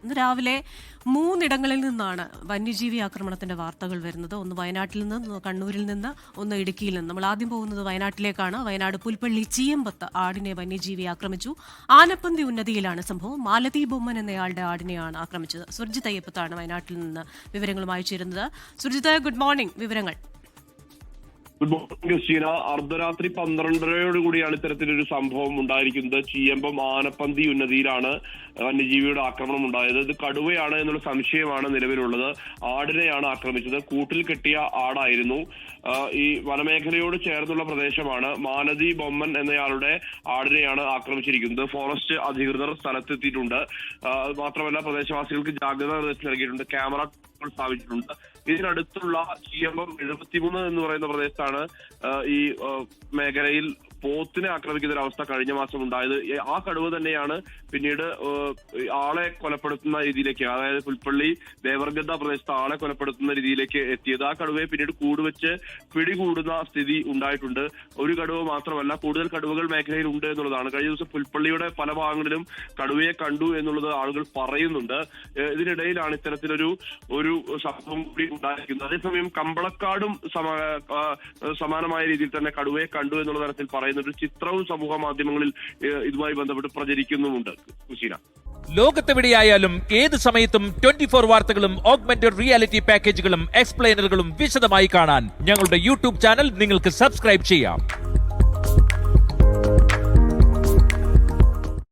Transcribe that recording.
ഇന്ന് രാവിലെ 3 ഇടങ്ങളിൽ നിന്നാണ് വന്യജീവി ആക്രമണത്തിന്റെ വാർത്തകൾ വരുന്നത്. ഒന്ന് വയനാട്ടിൽ നിന്ന്, കണ്ണൂരിൽ നിന്ന്, ഒന്ന് ഇടുക്കിയിൽ നിന്ന്. നമ്മൾ ആദ്യം പോകുന്നത് വയനാട്ടിലേക്കാണ്. വയനാട് പുൽപ്പള്ളി ചീയമ്പത്ത് ആടിനെ വന്യജീവി ആക്രമിച്ചു. ആനപ്പന്തി ഉന്നതിയിലാണ് സംഭവം. മാലതി ബൊമ്മൻ എന്നയാളുടെ ആടിനെയാണ് ആക്രമിച്ചത്. സുർജിത് അയ്യപ്പത്താണ് വയനാട്ടിൽ നിന്ന് വിവരങ്ങളുമായി ചേരുന്നത്. Surjith, good morning. വിവരങ്ങൾ. Good morning Christina. അർദ്ധരാത്രി 12:30യോടുകൂടിയാണ് ഇത്തരത്തിലൊരു സംഭവം ഉണ്ടായിരിക്കുന്നത്. ചീയമ്പം ആനപ്പന്തി ഉന്നതിയിലാണ് വന്യജീവിയുടെ ആക്രമണം ഉണ്ടായത്. ഇത് കടുവയാണ് എന്നുള്ള സംശയമാണ് നിലവിലുള്ളത്. ആടിനെയാണ് ആക്രമിച്ചത്. കൂട്ടിൽ കെട്ടിയ ആടായിരുന്നു. ഈ വനമേഖലയോട് ചേർന്നുള്ള പ്രദേശമാണ്. മാലതി ബൊമ്മൻ എന്നയാളുടെ ആടിനെയാണ് ആക്രമിച്ചിരിക്കുന്നത്. ഫോറസ്റ്റ് അധികൃതർ സ്ഥലത്തെത്തിയിട്ടുണ്ട്. മാത്രമല്ല പ്രദേശവാസികൾക്ക് ജാഗ്രതാ നിർദ്ദേശം നൽകിയിട്ടുണ്ട്. ക്യാമറ സ്ഥാപിച്ചിട്ടുണ്ട്. ഇതിനടുത്തുള്ള ചീയമ്പം 73 എന്ന് പറയുന്ന പ്രദേശത്താണ് ഈ മേഖലയിൽ പോത്തിനെ ആക്രമിക്കുന്ന ഒരു അവസ്ഥ കഴിഞ്ഞ മാസം ഉണ്ടായത്. ആ കടുവ തന്നെയാണ് പിന്നീട് ആളെ കൊലപ്പെടുത്തുന്ന രീതിയിലേക്ക്, അതായത് പുൽപ്പള്ളി ദേവർഗദ്ദ പ്രദേശത്ത് ആളെ കൊലപ്പെടുത്തുന്ന രീതിയിലേക്ക് എത്തിയത്. ആ കടുവയെ പിന്നീട് കൂടുവെച്ച് പിടികൂടുന്ന സ്ഥിതി ഉണ്ടായിട്ടുണ്ട്. ഒരു കടുവ മാത്രമല്ല, കൂടുതൽ കടുവകൾ മേഖലയിൽ ഉണ്ട് എന്നുള്ളതാണ്. കഴിഞ്ഞ ദിവസം പുൽപ്പള്ളിയുടെ പല ഭാഗങ്ങളിലും കടുവയെ കണ്ടു എന്നുള്ളത് ആളുകൾ പറയുന്നുണ്ട്. ഇതിനിടയിലാണ് ഇത്തരത്തിലൊരു സംഭവം കൂടി ഉണ്ടായിരിക്കുന്നത്. അതേസമയം കമ്പളക്കാടും സമാനമായ രീതിയിൽ തന്നെ കടുവയെ കണ്ടു എന്നുള്ള തരത്തിൽ പറയുന്ന ഒരു ചിത്രവും സമൂഹ മാധ്യമങ്ങളിൽ ഇതുമായി ബന്ധപ്പെട്ട് പ്രചരിക്കുന്നുമുണ്ട്. കുശീന, ലോകത്തെവിടെയായാലും ഏത് സമയത്തും 24 വാർത്തകളും ഓഗ്മെന്റഡ് റിയാലിറ്റി പാക്കേജുകളും എക്സ്പ്ലെയിനറുകളും വിശദമായി കാണാൻ ഞങ്ങളുടെ യൂട്യൂബ് ചാനൽ നിങ്ങൾക്ക് സബ്സ്ക്രൈബ് ചെയ്യാം.